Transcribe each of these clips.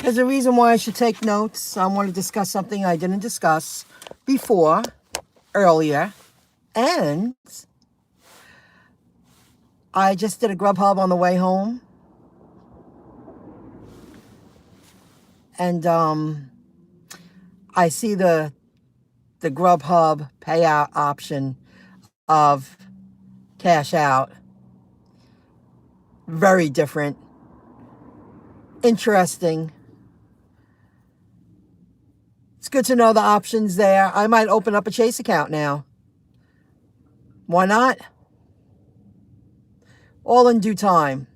There's a reason why I should take notes. I want to discuss something I didn't discuss before, earlier, and I just did a GrubHub on the way home. And I see the GrubHub payout option of cash out. Very different. Interesting. It's good to know the options there. I might open up a Chase account now. Why not? All in due time.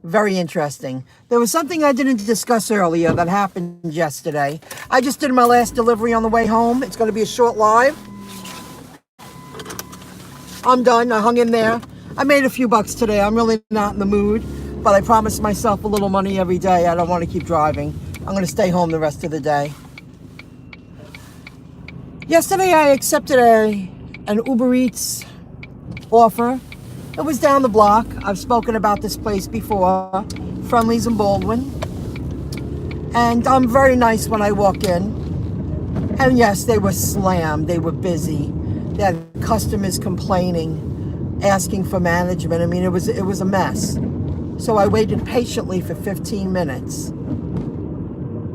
Very interesting. There was something I didn't discuss earlier that happened yesterday. I just did my last delivery on the way home. It's going to be a short live. I'm done. I hung in there. I made a few bucks today. I'm really not in the mood, but I promised myself a little money every day. I don't want to keep driving. I'm going to stay home the rest of the day. Yesterday I accepted an Uber Eats offer. It was down the block. I've spoken about this place before, Friendly's in Baldwin. And I'm very nice when I walk in. And yes, they were slammed. They were busy. They had customers complaining, asking for management. I mean, it was a mess. So I waited patiently for 15 minutes.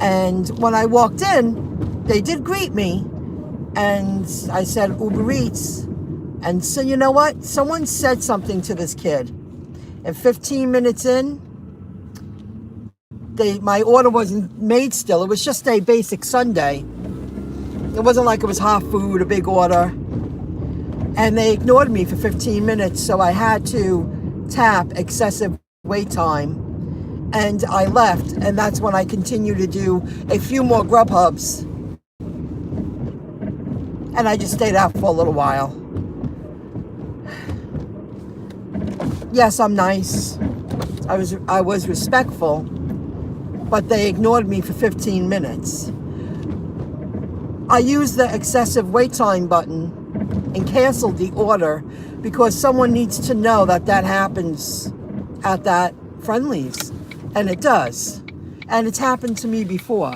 And when I walked in, they did greet me. And I said, Uber Eats. And so, you know what? Someone said something to this kid. And 15 minutes in, my order wasn't made still. It was just a basic sundae. It wasn't like it was hot food, a big order. And they ignored me for 15 minutes, so I had to tap excessive wait time. And I left, and that's when I continued to do a few more GrubHubs. And I just stayed out for a little while. Yes, I'm nice. I was respectful, but they ignored me for 15 minutes. I used the excessive wait time button and canceled the order because someone needs to know that that happens at that Friendly's, and it does. And it's happened to me before.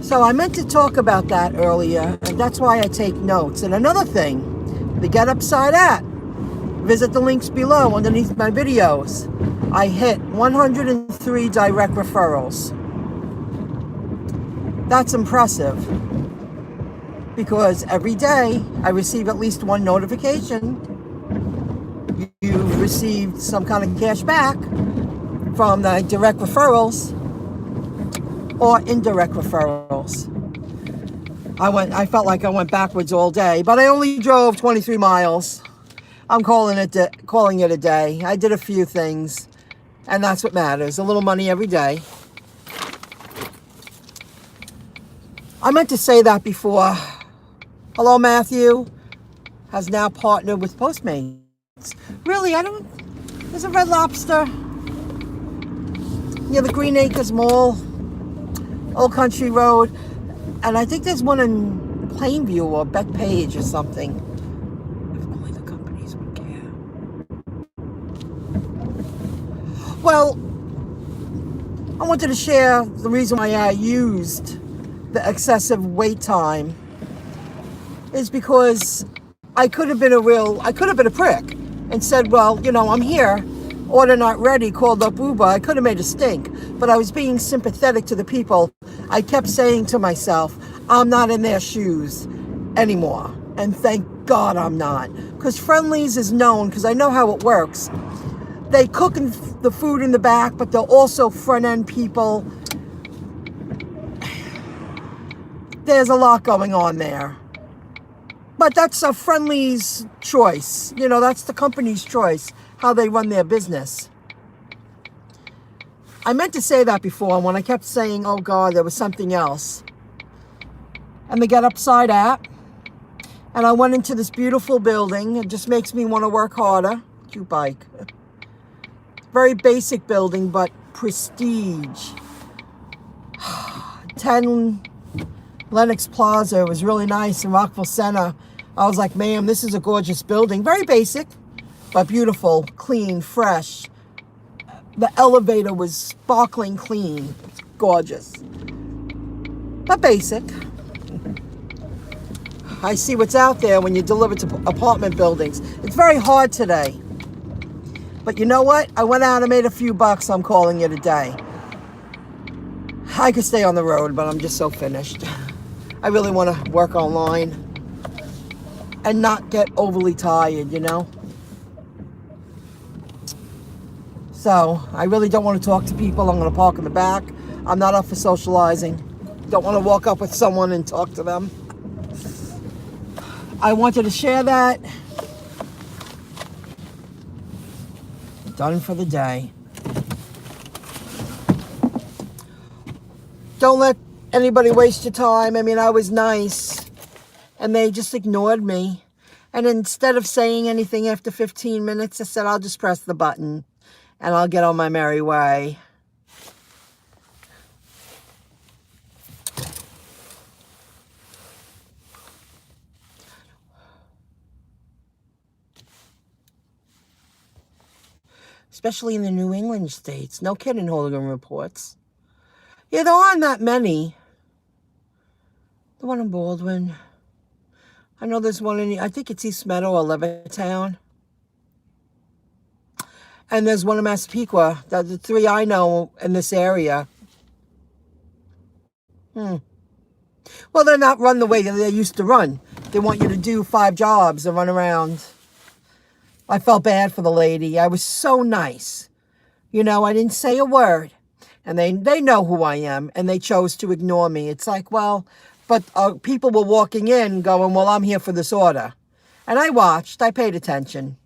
So I meant to talk about that earlier, and that's why I take notes. And another thing, the Get Upside app. Visit the links below underneath my videos. I hit 103 direct referrals. That's impressive because every day I receive at least one notification. You've received some kind of cash back from the direct referrals or indirect referrals. I felt like I went backwards all day, but I only drove 23 miles. I'm calling it a day. I did a few things, and that's what matters. A little money every day. I meant to say that before. Hello, Matthew has now partnered with Postmates. Really, there's a Red Lobster near the Green Acres Mall, Old Country Road. And I think there's one in Plainview or Bethpage or something. If only the companies would care. Well, I wanted to share the reason why I used the excessive wait time is because I could have been a prick and said, well, you know, I'm here, order not ready, called up Uber. I could have made a stink, but I was being sympathetic to the people. I kept saying to myself, I'm not in their shoes anymore. And thank God I'm not. Because Friendly's is known, because I know how it works. They cook the food in the back, but they're also front-end people. There's a lot going on there. But that's a Friendly's choice. You know, that's the company's choice, how they run their business. I meant to say that before when I kept saying, oh God, there was something else. And the Get Upside app. And I went into this beautiful building. It just makes me want to work harder. Cute bike. Very basic building, but prestige. 10 Lenox Plaza. It was really nice in Rockville Center. I was like, ma'am, this is a gorgeous building. Very basic, but beautiful, clean, fresh. The elevator was sparkling clean. It's gorgeous. But basic. I see what's out there when you deliver to apartment buildings. It's very hard today. But you know what? I went out and made a few bucks. I'm calling it a day. I could stay on the road, but I'm just so finished. I really want to work online and not get overly tired, you know? So I really don't want to talk to people. I'm going to park in the back. I'm not up for socializing. Don't want to walk up with someone and talk to them. I wanted to share that. Done for the day. Don't let anybody waste your time. I mean, I was nice and they just ignored me. And instead of saying anything after 15 minutes, I said, I'll just press the button and I'll get on my merry way. Especially in the New England states. No kidding, Hooligan reports. Yeah, there aren't that many. The one in Baldwin. I know there's one in, I think it's East Meadow or Levittown. And there's one in Massapequa. The three I know in this area. Well, they're not run the way that they used to run. They want you to do 5 jobs and run around. I felt bad for the lady. I was so nice. You know, I didn't say a word. And they know who I am. And they chose to ignore me. It's like, well, but people were walking in going, well, I'm here for this order. And I watched. I paid attention.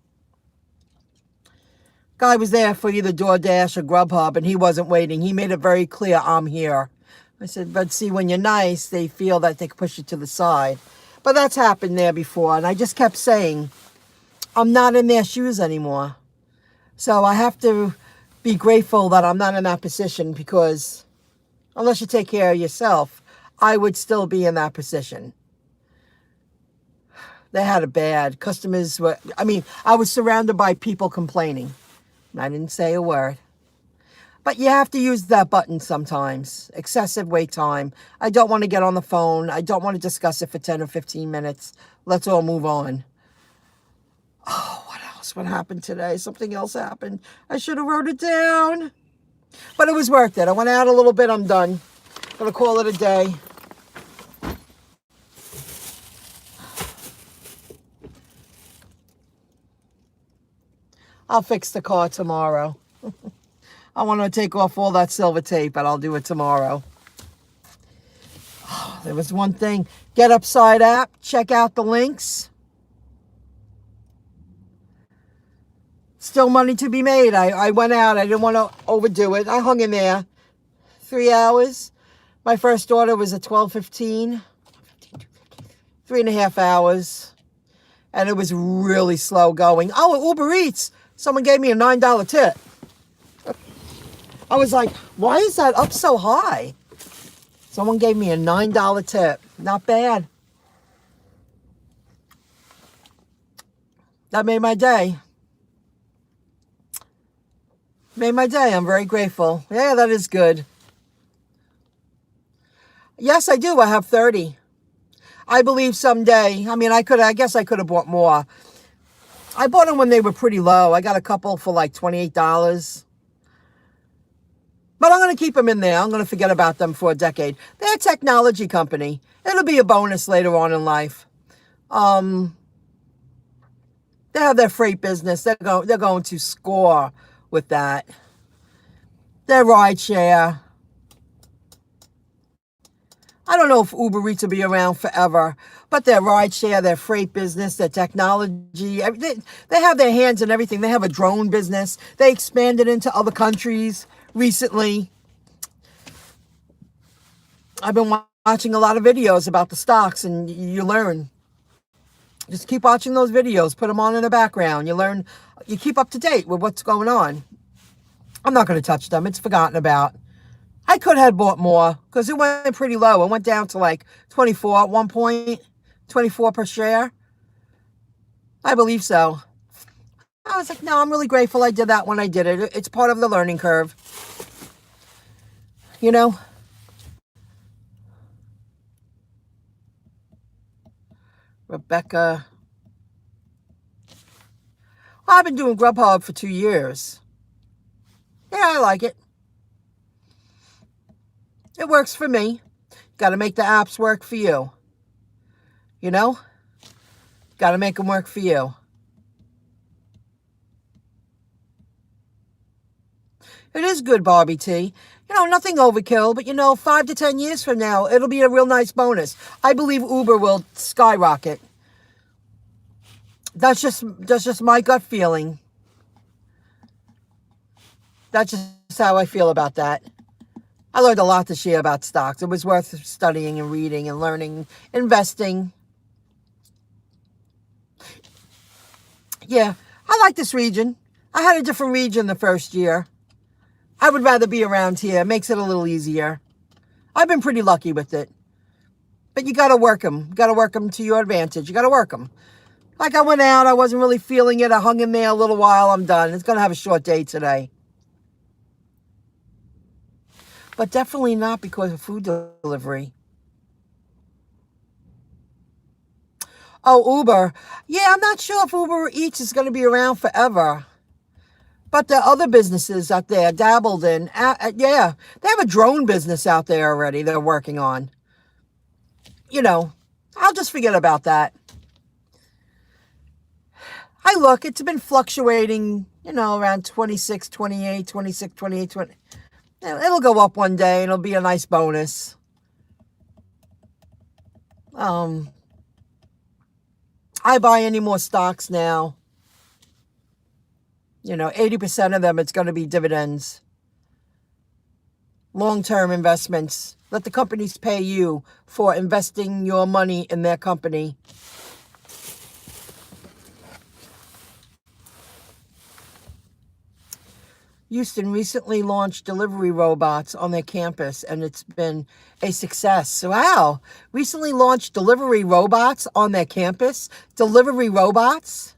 Guy was there for either DoorDash or GrubHub, and he wasn't waiting. He made it very clear, I'm here. I said, but see, when you're nice, they feel that they can push you to the side. But that's happened there before. And I just kept saying, I'm not in their shoes anymore. So I have to be grateful that I'm not in that position, because unless you take care of yourself, I would still be in that position. They had it bad. Customers were, I mean, I was surrounded by people complaining. I didn't say a word. But you have to use that button sometimes. Excessive wait time. I don't want to get on the phone. I don't want to discuss it for 10 or 15 minutes. Let's all move on. Oh, what else? What happened today? Something else happened. I should have wrote it down. But it was worth it. I went out a little bit. I'm done. I'm going to call it a day. I'll fix the car tomorrow. I want to take off all that silver tape, but I'll do it tomorrow. Oh, there was one thing. Get Upside app. Check out the links. Still money to be made. I went out. I didn't want to overdo it. I hung in there 3 hours. My first order was at 12:15. 3.5 hours. And it was really slow going. Oh, Uber Eats. Someone gave me a $9 tip. I was like, why is that up so high? Someone gave me a $9 tip. Not bad. That made my day. Made my day. I'm very grateful. Yeah, that is good. Yes, I do. I have 30. I believe someday, I mean, I guess I could have bought more. I bought them when they were pretty low. I got a couple for like $28. But I'm going to keep them in there. I'm going to forget about them for a decade. They're a technology company. It'll be a bonus later on in life. They have their freight business. They're going to score with that. Their ride share. I don't know if Uber Eats will be around forever, but their ride share, their freight business, their technology, they have their hands in everything. They have a drone business. They expanded into other countries recently. I've been watching a lot of videos about the stocks, and you learn. Just keep watching those videos. Put them on in the background. You learn. You keep up to date with what's going on. I'm not going to touch them. It's forgotten about. I could have bought more because it went pretty low. It went down to like 24 at one point, 24 per share. I believe so. I was like, no, I'm really grateful I did that when I did it. It's part of the learning curve. You know? Rebecca. Well, I've been doing GrubHub for 2 years. Yeah, I like it. It works for me. Got to make the apps work for you. You know? Got to make them work for you. It is good, Barbie T. You know, nothing overkill, but 5 to 10 years from now, it'll be a real nice bonus. I believe Uber will skyrocket. That's just my gut feeling. That's just how I feel about that. I learned a lot this year about stocks. It was worth studying and reading and learning, investing. Yeah, I like this region. I had a different region the first year. I would rather be around here. It makes it a little easier. I've been pretty lucky with it. But you got to work them. You got to work them to your advantage. You got to work them. Like I went out. I wasn't really feeling it. I hung in there a little while. I'm done. It's going to have a short day today. But definitely not because of food delivery. Oh, Uber. Yeah, I'm not sure if Uber Eats is going to be around forever. But the other businesses out there dabbled in. Yeah, they have a drone business out there already they're working on. I'll just forget about that. It's been fluctuating, around 26, 28, 26, 28, 20. It'll go up one day and it'll be a nice bonus. I buy any more stocks now. 80% of them, it's going to be dividends. Long-term investments. Let the companies pay you for investing your money in their company. Houston recently launched delivery robots on their campus, and it's been a success. Wow. Recently launched delivery robots on their campus. Delivery robots?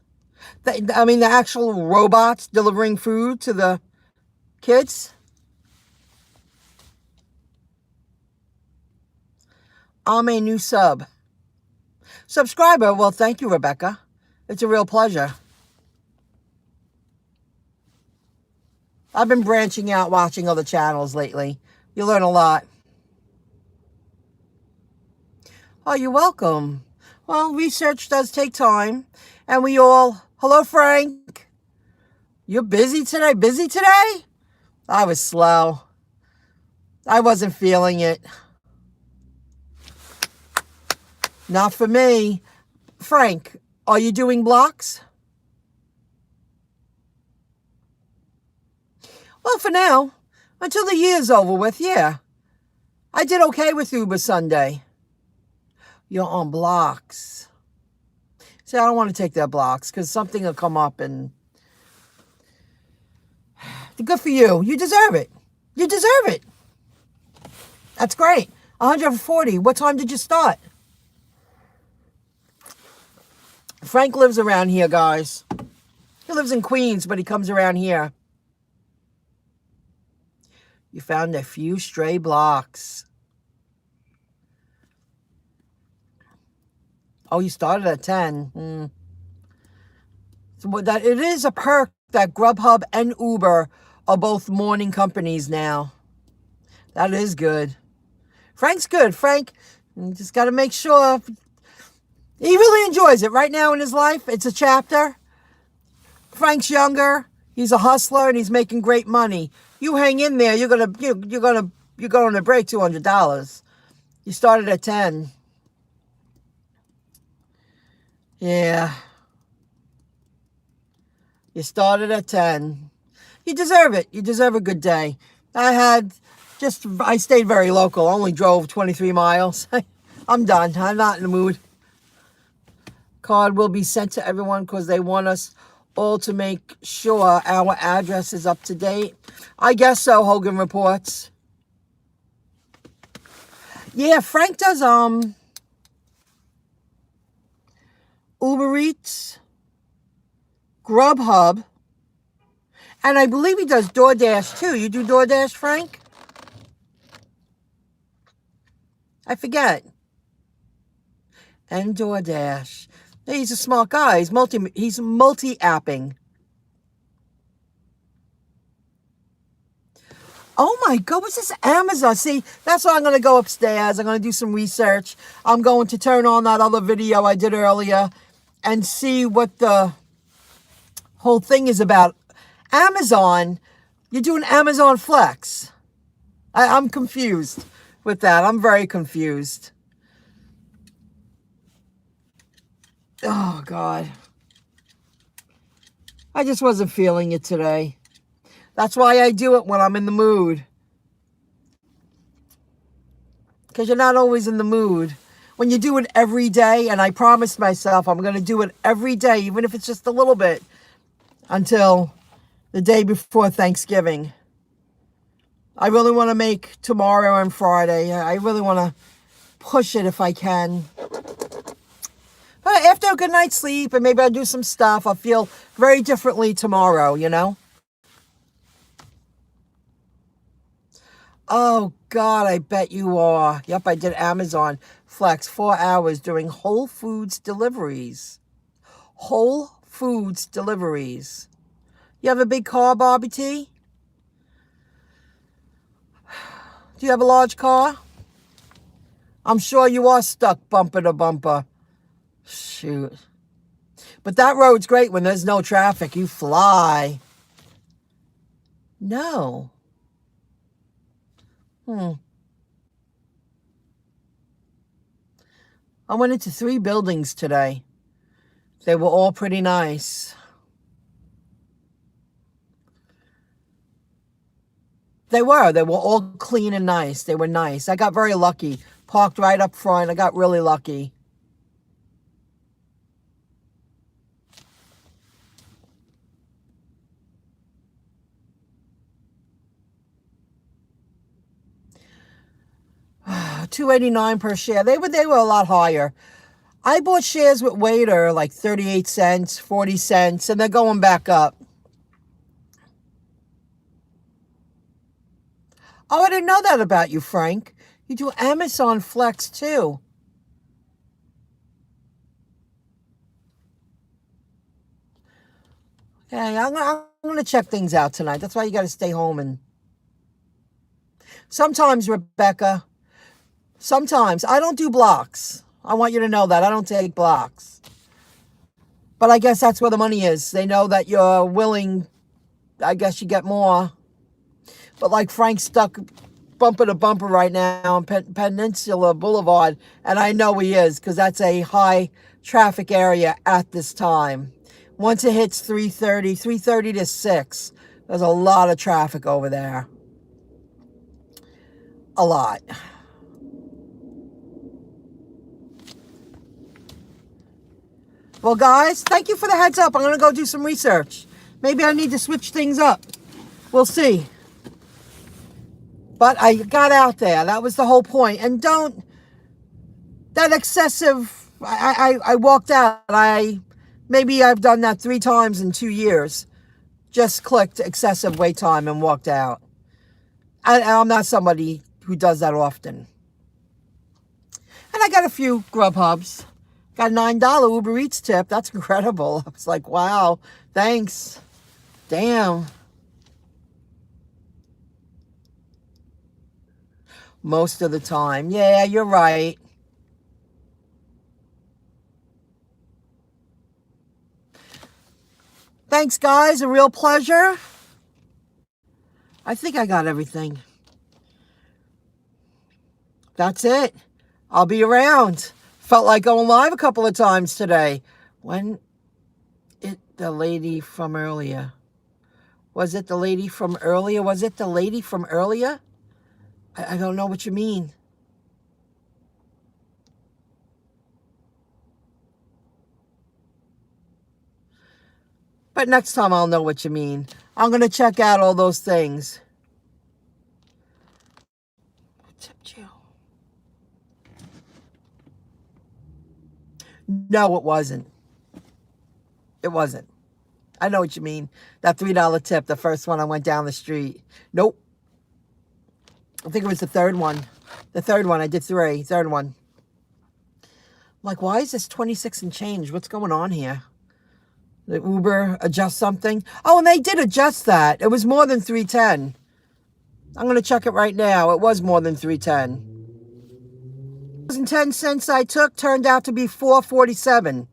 The actual robots delivering food to the kids? I'm a new subscriber. Well, thank you, Rebecca. It's a real pleasure. I've been branching out, watching other channels lately. You learn a lot. Oh, you're welcome. Well, research does take time. And hello, Frank. You're busy today? Busy today? I was slow. I wasn't feeling it. Not for me. Frank, are you doing blocks? Well, for now, until the year's over with, yeah. I did okay with Uber Sunday. You're on blocks. See, I don't want to take their blocks because something will come up and... Good for you. You deserve it. You deserve it. That's great. 140. What time did you start? Frank lives around here, guys. He lives in Queens, but he comes around here. You found a few stray blocks. Oh, you started at 10. So it is a perk that GrubHub and Uber are both morning companies now. That is good. Frank's good. Frank, you just got to make sure he really enjoys it right now in his life. It's a chapter. Frank's younger. He's a hustler and he's making great money. You hang in there, you're going to break $200. You started at 10. Yeah. You started at 10. You deserve it. You deserve a good day. I stayed very local. Only drove 23 miles. I'm done. I'm not in the mood. Card will be sent to everyone because they want us all to make sure our address is up to date. I guess so, Hogan reports. Yeah, Frank does Uber Eats GrubHub, and I believe he does DoorDash too. You do DoorDash, Frank? I forget. And DoorDash. He's a smart guy. He's multi-apping. Oh my God, what's this Amazon? See, that's why I'm going to go upstairs. I'm going to do some research. I'm going to turn on that other video I did earlier and see what the whole thing is about. Amazon, you're doing Amazon Flex. I'm confused with that. I'm very confused. Oh, God. I just wasn't feeling it today. That's why I do it when I'm in the mood. Because you're not always in the mood. When you do it every day, and I promised myself I'm going to do it every day, even if it's just a little bit, until the day before Thanksgiving. I really want to make tomorrow and Friday. I really want to push it if I can. But after a good night's sleep, and maybe I'll do some stuff, I'll feel very differently tomorrow, you know? Oh, God, I bet you are. Yep, I did Amazon Flex 4 hours doing Whole Foods deliveries. Whole Foods deliveries. You have a big car, Bobby T? Do you have a large car? I'm sure you are stuck bumper to bumper. Shoot. But that road's great when there's no traffic. You fly. No. I went into 3 buildings today. They were all pretty nice. They were all clean and nice. They were nice. I got very lucky. Parked right up front. I got really lucky. $2.89 per share. They were a lot higher. I bought shares with Waiter like 38 cents, 40 cents, and they're going back up. Oh, I didn't know that about you, Frank. You do Amazon Flex too. Okay, I'm going to check things out tonight. That's why you got to stay home. And sometimes, Rebecca, I don't do blocks. I want you to know that. I don't take blocks. But I guess that's where the money is. They know that you're willing. I guess you get more. But like Frank's stuck bumper to bumper right now on Peninsula Boulevard. And I know he is because that's a high traffic area at this time. Once it hits 3:30 to 6, there's a lot of traffic over there. A lot. Well, guys, thank you for the heads up. I'm going to go do some research. Maybe I need to switch things up. We'll see. But I got out there. That was the whole point. And that excessive, I walked out. Maybe I've done that 3 times in 2 years. Just clicked excessive wait time and walked out. I'm not somebody who does that often. And I got a few GrubHubs. Got a $9 Uber Eats tip. That's incredible. I was like, wow, thanks. Damn. Most of the time. Yeah, you're right. Thanks, guys. A real pleasure. I think I got everything. That's it. I'll be around. Felt like going live a couple of times today. The lady from earlier? Was it the lady from earlier? I don't know what you mean. But next time I'll know what you mean. I'm going to check out all those things. Who tipped you? No, it wasn't. It wasn't. I know what you mean. That $3 tip, the first one I went down the street. Nope. I think it was the third one. The third one, I did 3. Third one. I'm like, why is this 26 and change? What's going on here? The Uber adjust something? Oh, and they did adjust that. It was more than 310. I'm going to check it right now. It was more than 310. 10 cents I took turned out to be 447.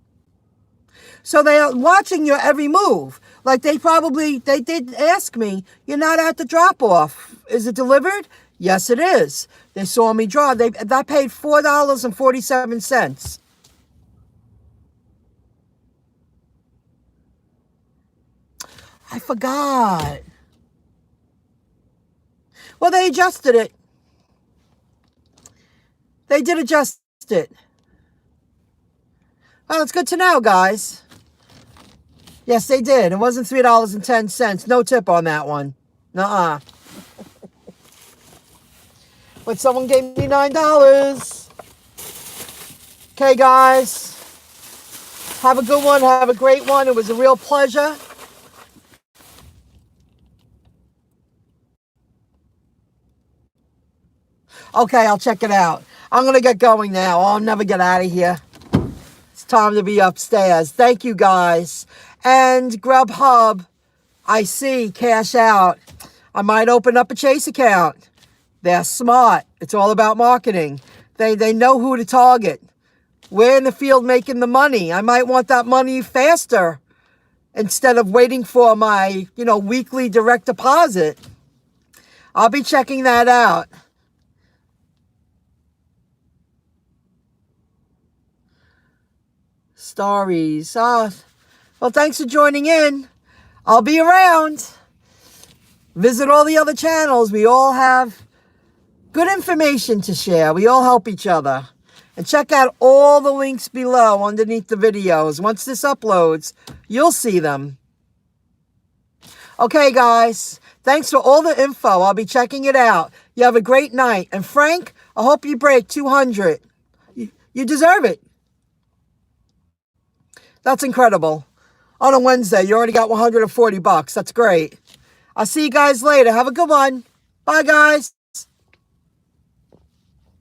So they are watching your every move. Like they did ask me, you're not at the drop off. Is it delivered? Yes, it is. They saw me draw. I paid $4.47. I forgot. Well, they adjusted it. They did adjust it. Well, it's good to know, guys. Yes, they did. It wasn't $3.10. No tip on that one. Nuh-uh. But someone gave me $9. Okay, guys. Have a good one. Have a great one. It was a real pleasure. Okay, I'll check it out. I'm going to get going now. I'll never get out of here. It's time to be upstairs. Thank you, guys. And GrubHub, I see, cash out. I might open up a Chase account. They're smart. It's all about marketing. They know who to target. We're in the field making the money. I might want that money faster instead of waiting for my, weekly direct deposit. I'll be checking that out. Stories. Well, thanks for joining in. I'll be around. Visit all the other channels. We all have good information to share. We all help each other. And check out all the links below underneath the videos. Once this uploads, you'll see them. Okay, guys. Thanks for all the info. I'll be checking it out. You have a great night. And Frank, I hope you break 200. You deserve it. That's incredible. On a Wednesday, you already got $140. That's great. I'll see you guys later. Have a good one. Bye, guys.